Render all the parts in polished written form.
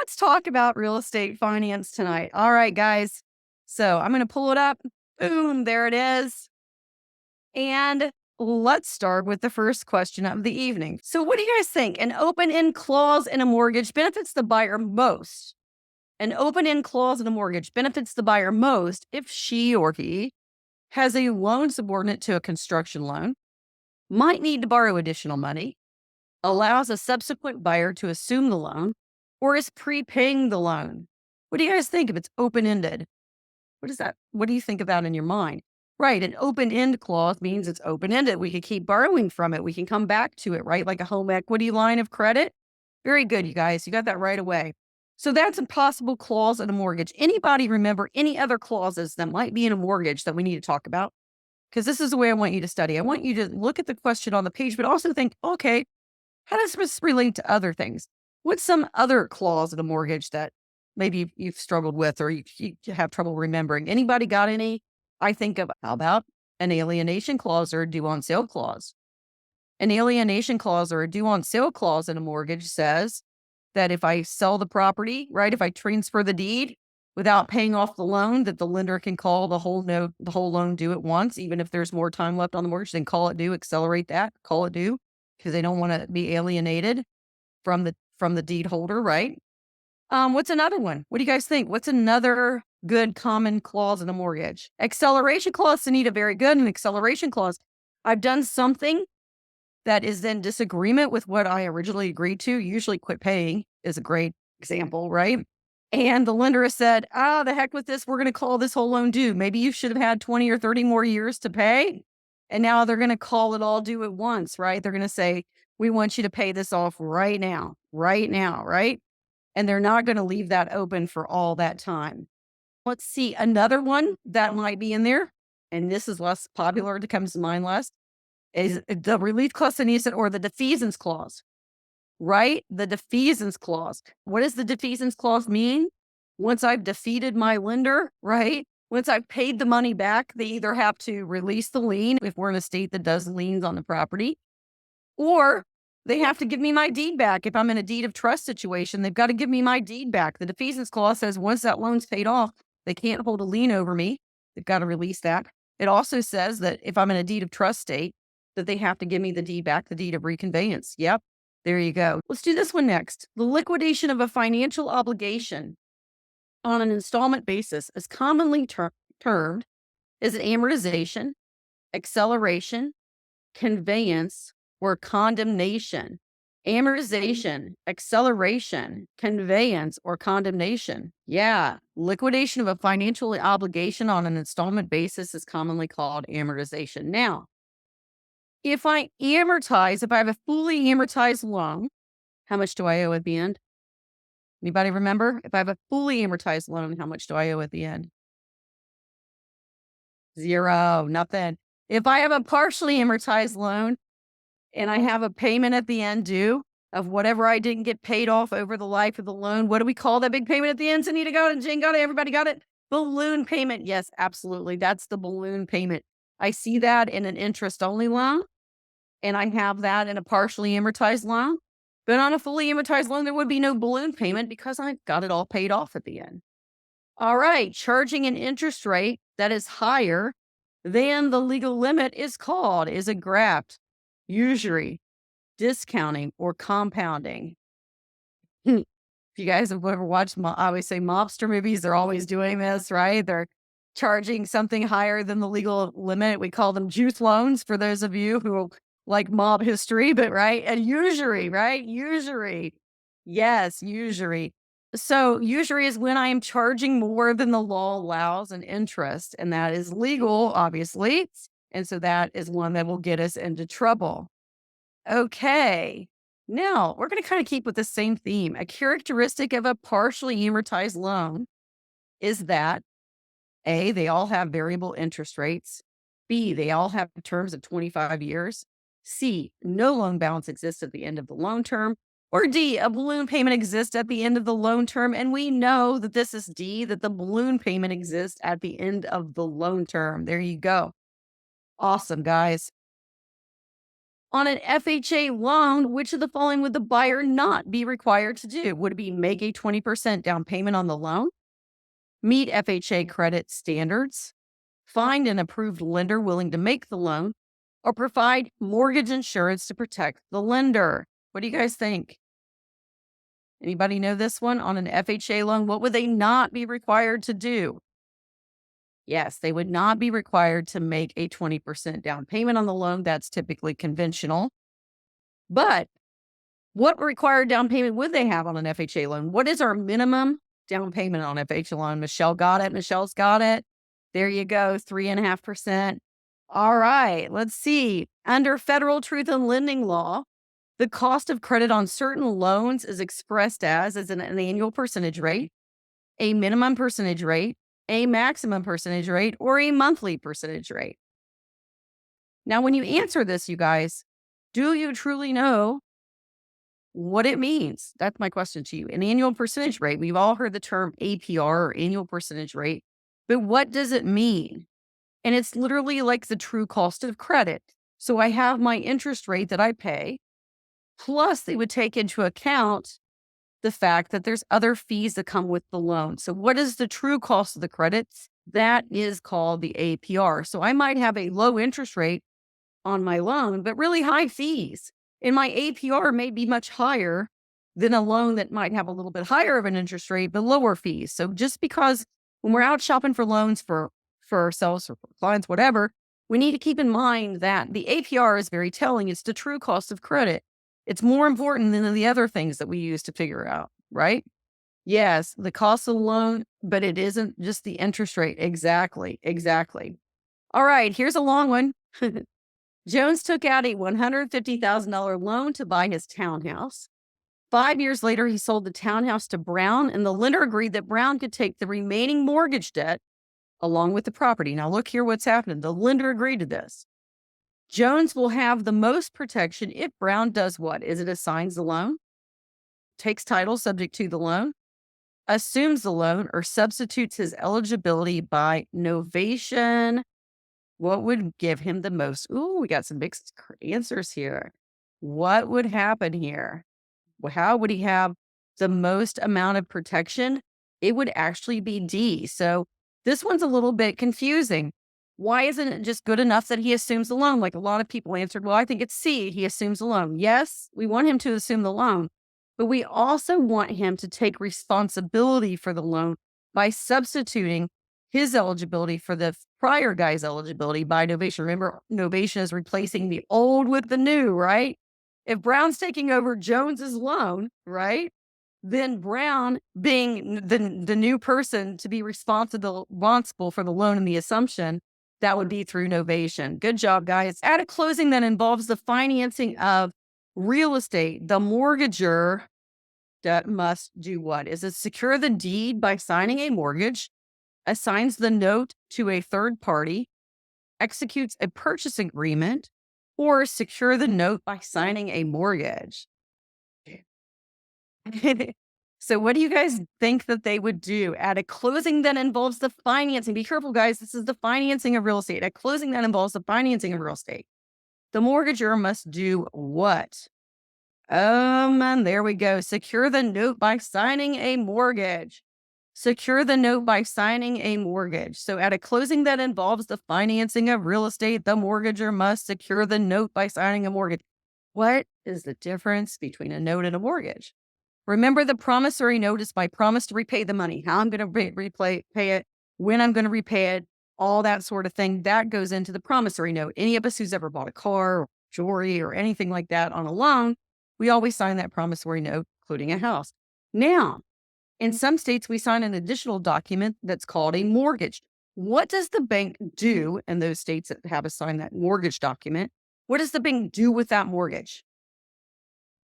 let's talk about real estate finance tonight. All right, guys. So I'm going to pull it up. Boom, there it is. And let's start with the first question of the evening. So, what do you guys think? An open end clause in a mortgage benefits the buyer most. An open end clause in a mortgage benefits the buyer most if she or he has a loan subordinate to a construction loan, might need to borrow additional money, allows a subsequent buyer to assume the loan, or is prepaying the loan. What do you guys think if it's open ended? What is that? What do you think of that in your mind? Right. An open end clause means it's open ended. We can keep borrowing from it. We can come back to it, right? Like a home equity line of credit. Very good, you guys. You got that right away. So that's a possible clause in a mortgage. Anybody remember any other clauses that might be in a mortgage that we need to talk about? Because this is the way I want you to study. I want you to look at the question on the page, but also think, okay, how does this relate to other things? What's some other clause in a mortgage that maybe you've struggled with or you have trouble remembering? Anybody got any? I think of, how about an alienation clause or a due on sale clause? An alienation clause or a due on sale clause in a mortgage says that if I sell the property, right, if I transfer the deed without paying off the loan, that the lender can call the whole loan due at once, even if there's more time left on the mortgage, then call it due, accelerate that, call it due, because they don't want to be alienated from the deed holder, right? What's another one? What do you guys think? What's another good common clause in a mortgage? Acceleration clause, Sunita, very good. An acceleration clause. I've done something that is in disagreement with what I originally agreed to. Usually quit paying is a great example, right? And the lender has said, the heck with this. We're going to call this whole loan due. Maybe you should have had 20 or 30 more years to pay. And now they're going to call it all due at once, right? They're going to say, we want you to pay this off right now, right? And they're not going to leave that open for all that time. Let's see, another one that might be in there, and this is less popular, it comes to mind less, is the relief clause or the defeasance clause, right? The defeasance clause. What does the defeasance clause mean? Once I've defeated my lender, right? Once I've paid the money back, they either have to release the lien if we're in a state that does liens on the property, or they have to give me my deed back. If I'm in a deed of trust situation, they've got to give me my deed back. The defeasance clause says once that loan's paid off, they can't hold a lien over me. They've got to release that. It also says that if I'm in a deed of trust state, that they have to give me the deed back, the deed of reconveyance. Yep, there you go. Let's do this one next. The liquidation of a financial obligation on an installment basis is commonly termed as an amortization, acceleration, conveyance, or condemnation. Amortization, acceleration, conveyance, or condemnation. Yeah, liquidation of a financial obligation on an installment basis is commonly called amortization. Now, if I have a fully amortized loan, how much do I owe at the end? Anybody remember? If I have a fully amortized loan, how much do I owe at the end? Zero, nothing. If I have a partially amortized loan and I have a payment at the end due of whatever I didn't get paid off over the life of the loan, what do we call that big payment at the end? Sunita got it, Jane got it, everybody got it? Balloon payment. Yes, absolutely. That's the balloon payment. I see that in an interest-only loan, and I have that in a partially amortized loan. But on a fully amortized loan, there would be no balloon payment because I got it all paid off at the end. All right, charging an interest rate that is higher than the legal limit is a graft, usury, discounting, or compounding. If you guys have ever watched, I always say mobster movies, they're always doing this, right? They're charging something higher than the legal limit. We call them juice loans for those of you who like mob history, but right? And usury, right? Usury. Yes, usury. So usury is when I am charging more than the law allows in interest, and that is legal, obviously. And so that is one that will get us into trouble. Okay. Now we're going to kind of keep with the same theme. A characteristic of a partially amortized loan is that A, they all have variable interest rates. B, they all have terms of 25 years. C, no loan balance exists at the end of the loan term. Or D, a balloon payment exists at the end of the loan term. And we know that this is D, that the balloon payment exists at the end of the loan term. There you go. Awesome, guys. On an FHA loan, which of the following would the buyer not be required to do? Would it be make a 20% down payment on the loan, meet FHA credit standards, find an approved lender willing to make the loan, or provide mortgage insurance to protect the lender? What do you guys think? Anybody know this one? On an FHA loan, what would they not be required to do? Yes, they would not be required to make a 20% down payment on the loan. That's typically conventional. But what required down payment would they have on an FHA loan? What is our minimum down payment on FHA loan? Michelle got it. Michelle's got it. There you go, 3.5%. All right, let's see. Under federal truth in lending law, the cost of credit on certain loans is expressed as an annual percentage rate, a minimum percentage rate, a maximum percentage rate, or a monthly percentage rate. Now, when you answer this, you guys, do you truly know what it means? That's my question to you. An annual percentage rate. We've all heard the term APR or annual percentage rate, but what does it mean? And it's literally like the true cost of credit. So I have my interest rate that I pay, plus they would take into account the fact that there's other fees that come with the loan. So what is the true cost of the credits? That is called the APR. So I might have a low interest rate on my loan, but really high fees. And my APR may be much higher than a loan that might have a little bit higher of an interest rate, but lower fees. So just because when we're out shopping for loans for ourselves or for clients, whatever, we need to keep in mind that the APR is very telling. It's the true cost of credit. It's more important than the other things that we use to figure out, right? Yes, the cost of the loan, but it isn't just the interest rate. Exactly. All right, here's a long one. Jones took out a $150,000 loan to buy his townhouse. 5 years later, he sold the townhouse to Brown, and the lender agreed that Brown could take the remaining mortgage debt along with the property. Now, look here what's happening. The lender agreed to this. Jones will have the most protection if Brown does what? Is it assigns the loan, takes title subject to the loan, assumes the loan, or substitutes his eligibility by novation? What would give him the most? Ooh, we got some big answers here. What would happen here? How would he have the most amount of protection? It would actually be D. So this one's a little bit confusing. Why isn't it just good enough that he assumes the loan? Like a lot of people answered, well, I think it's C. He assumes the loan. Yes, we want him to assume the loan, but we also want him to take responsibility for the loan by substituting his eligibility for the prior guy's eligibility by novation. Remember, novation is replacing the old with the new, right? If Brown's taking over Jones's loan, right, then Brown being the new person to be responsible for the loan and the assumption, that would be through novation. Good job, guys. At a closing that involves the financing of real estate, the mortgager that must do what? Is it secure the deed by signing a mortgage, assigns the note to a third party, executes a purchase agreement, or secure the note by signing a mortgage? So what do you guys think that they would do at a closing that involves the financing? Be careful, guys. This is the financing of real estate. At closing that involves the financing of real estate. The mortgager must do what? And there we go. Secure the note by signing a mortgage. Secure the note by signing a mortgage. So at a closing that involves the financing of real estate, the mortgager must secure the note by signing a mortgage. What is the difference between a note and a mortgage? Remember, the promissory note is my promise to repay the money, how I'm going to pay it, when I'm going to repay it, all that sort of thing. That goes into the promissory note. Any of us who's ever bought a car or jewelry or anything like that on a loan, we always sign that promissory note, including a house. Now, in some states, we sign an additional document that's called a mortgage. What does the bank do in those states that have us sign that mortgage document? What does the bank do with that mortgage?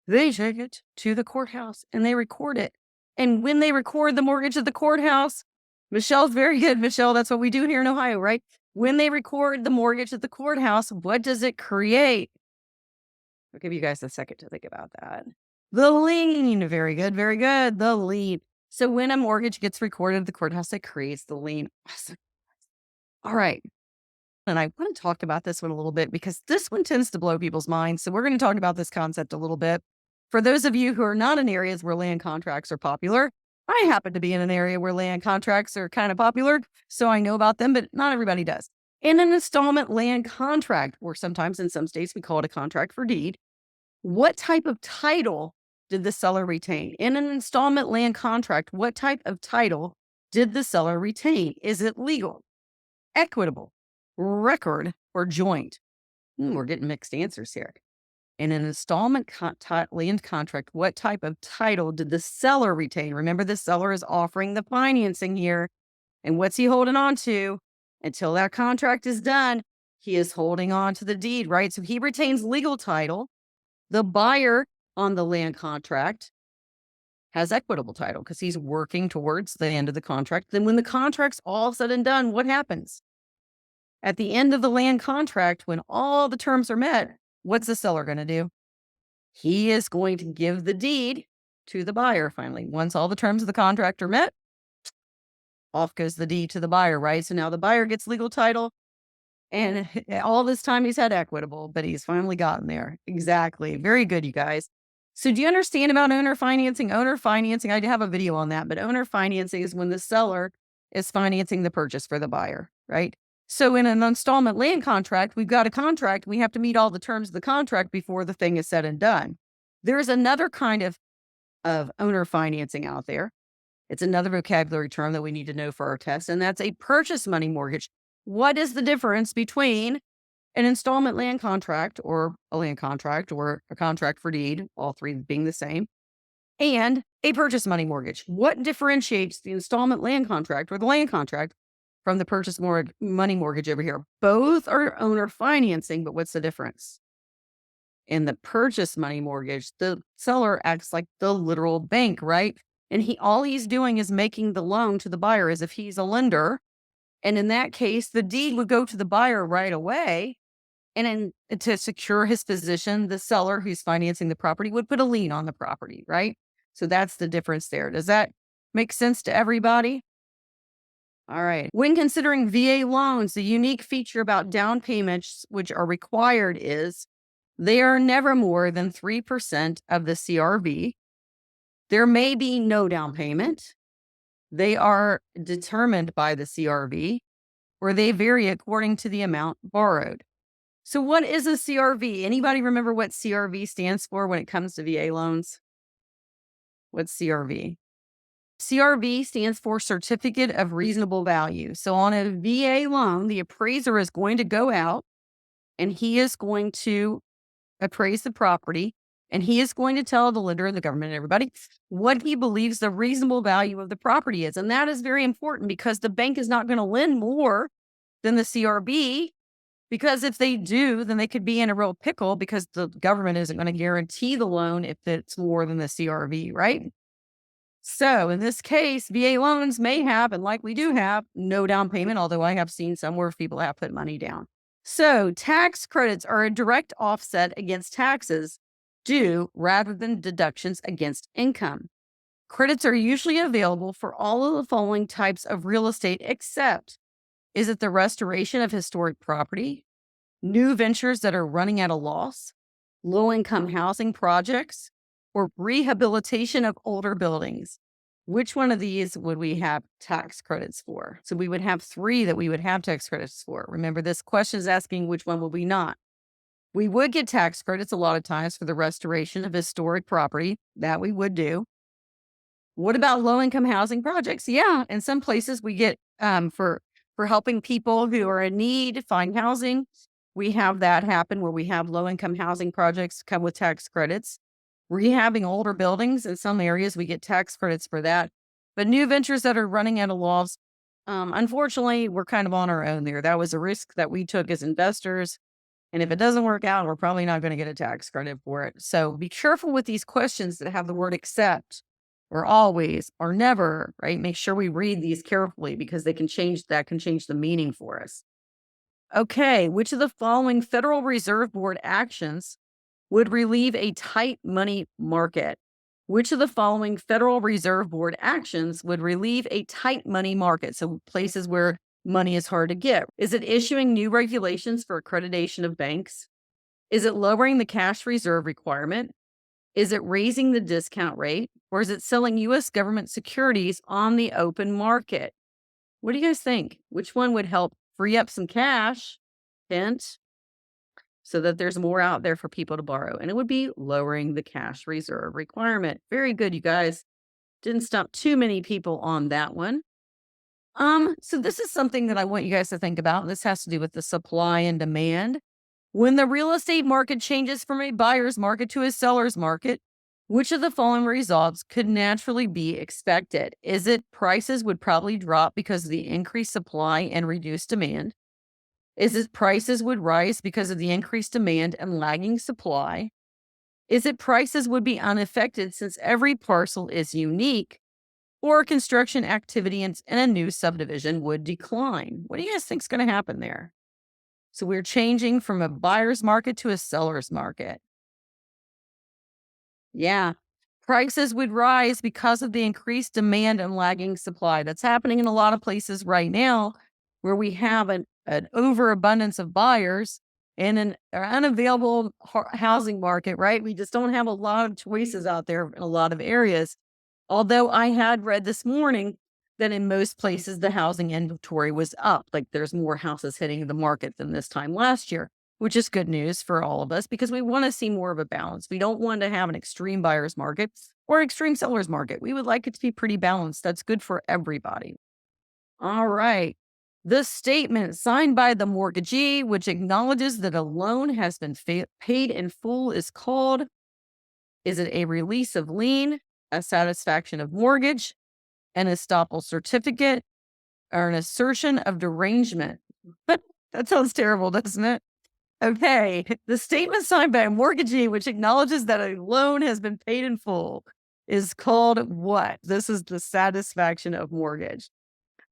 They take it to the courthouse and they record it. And when they record the mortgage at the courthouse, Michelle's very good, Michelle. That's what we do here in Ohio, right? When they record the mortgage at the courthouse, what does it create? I'll give you guys a second to think about that. The lien. Very good. The lien. So when a mortgage gets recorded at the courthouse, it creates the lien. Awesome. All right. And I want to talk about this one a little bit because this one tends to blow people's minds. So we're going to talk about this concept a little bit. For those of you who are not in areas where land contracts are popular, I happen to be in an area where land contracts are kind of popular, so I know about them, but not everybody does. In an installment land contract, or sometimes in some states we call it a contract for deed, what type of title did the seller retain? In an installment land contract, what type of title did the seller retain? Is it legal, equitable, record, or joint? We're getting mixed answers here. In an installment land contract, what type of title did the seller retain? Remember, the seller is offering the financing here. And what's he holding on to? Until that contract is done, he is holding on to the deed, right? So he retains legal title. The buyer on the land contract has equitable title because he's working towards the end of the contract. Then when the contract's all said and done, what happens? At the end of the land contract, when all the terms are met, what's the seller going to do? He is going to give the deed to the buyer finally. Once all the terms of the contract are met, off goes the deed to the buyer, right? So now the buyer gets legal title, and all this time he's had equitable, but he's finally gotten there. Exactly. Very good, you guys. So do you understand about owner financing? Owner financing, I have a video on that, but owner financing is when the seller is financing the purchase for the buyer, right? So in an installment land contract, we've got a contract. We have to meet all the terms of the contract before the thing is said and done. There's another kind of owner financing out there. It's another vocabulary term that we need to know for our test, and that's a purchase money mortgage. What is the difference between an installment land contract or a land contract or a contract for deed, all three being the same, and a purchase money mortgage? What differentiates the installment land contract or the land contract from the purchase money mortgage over here? Both are owner financing, but what's the difference? In the purchase money mortgage, the seller acts like the literal bank, right? And all he's doing is making the loan to the buyer as if he's a lender. And in that case, the deed would go to the buyer right away. And to secure his position, the seller who's financing the property would put a lien on the property, right? So that's the difference there. Does that make sense to everybody? All right. When considering VA loans, the unique feature about down payments which are required is they are never more than 3% of the CRV. There may be no down payment. They are determined by the CRV, or they vary according to the amount borrowed. So what is a CRV? Anybody remember what CRV stands for when it comes to VA loans? What's CRV? CRV stands for Certificate of Reasonable Value. So on a VA loan, the appraiser is going to go out and he is going to appraise the property, and he is going to tell the lender and the government and everybody what he believes the reasonable value of the property is. And that is very important because the bank is not going to lend more than the CRV, because if they do, then they could be in a real pickle because the government isn't going to guarantee the loan if it's more than the CRV, right? So in this case, VA loans may have, and likely do have, no down payment, although I have seen some where people have put money down. So tax credits are a direct offset against taxes due rather than deductions against income. Credits are usually available for all of the following types of real estate, except is it the restoration of historic property, new ventures that are running at a loss, low-income housing projects, or rehabilitation of older buildings? Which one of these would we have tax credits for? So we would have three that we would have tax credits for. Remember, this question is asking which one would we not? We would get tax credits a lot of times for the restoration of historic property. That we would do. What about low-income housing projects? Yeah, in some places we get for helping people who are in need find housing. We have that happen where we have low-income housing projects come with tax credits. Rehabbing older buildings, in some areas, we get tax credits for that. But new ventures that are running out of loss, unfortunately, we're kind of on our own there. That was a risk that we took as investors. And if it doesn't work out, we're probably not going to get a tax credit for it. So be careful with these questions that have the word except or always or never, right? Make sure we read these carefully because they can change the meaning for us. Okay, which of the following Federal Reserve Board actions would relieve a tight money market? Which of the following Federal Reserve Board actions would relieve a tight money market? So places where money is hard to get? Is it issuing new regulations for accreditation of banks? Is it lowering the cash reserve requirement? Is it raising the discount rate? Or is it selling US government securities on the open market? What do you guys think? Which one would help free up some cash? Hint, so that there's more out there for people to borrow. And it would be lowering the cash reserve requirement. Very good, you guys. Didn't stump too many people on that one. So this is something that I want you guys to think about. This has to do with the supply and demand. When the real estate market changes from a buyer's market to a seller's market, which of the following results could naturally be expected? Is it prices would probably drop because of the increased supply and reduced demand? Is it prices would rise because of the increased demand and lagging supply? Is it prices would be unaffected since every parcel is unique? Or construction activity in a new subdivision would decline? What do you guys think is going to happen there? So we're changing from a buyer's market to a seller's market. Yeah. Prices would rise because of the increased demand and lagging supply. That's happening in a lot of places right now where we have an overabundance of buyers and an unavailable housing market, right? We just don't have a lot of choices out there in a lot of areas. Although I had read this morning that in most places the housing inventory was up, like there's more houses hitting the market than this time last year, which is good news for all of us because we want to see more of a balance. We don't want to have an extreme buyer's market or extreme seller's market. We would like it to be pretty balanced. That's good for everybody. All right. The statement signed by the mortgagee, which acknowledges that a loan has been paid in full, is called, is it a release of lien, a satisfaction of mortgage, an estoppel certificate, or an assertion of derangement? That sounds terrible, doesn't it? Okay. The statement signed by a mortgagee, which acknowledges that a loan has been paid in full, is called what? This is the satisfaction of mortgage.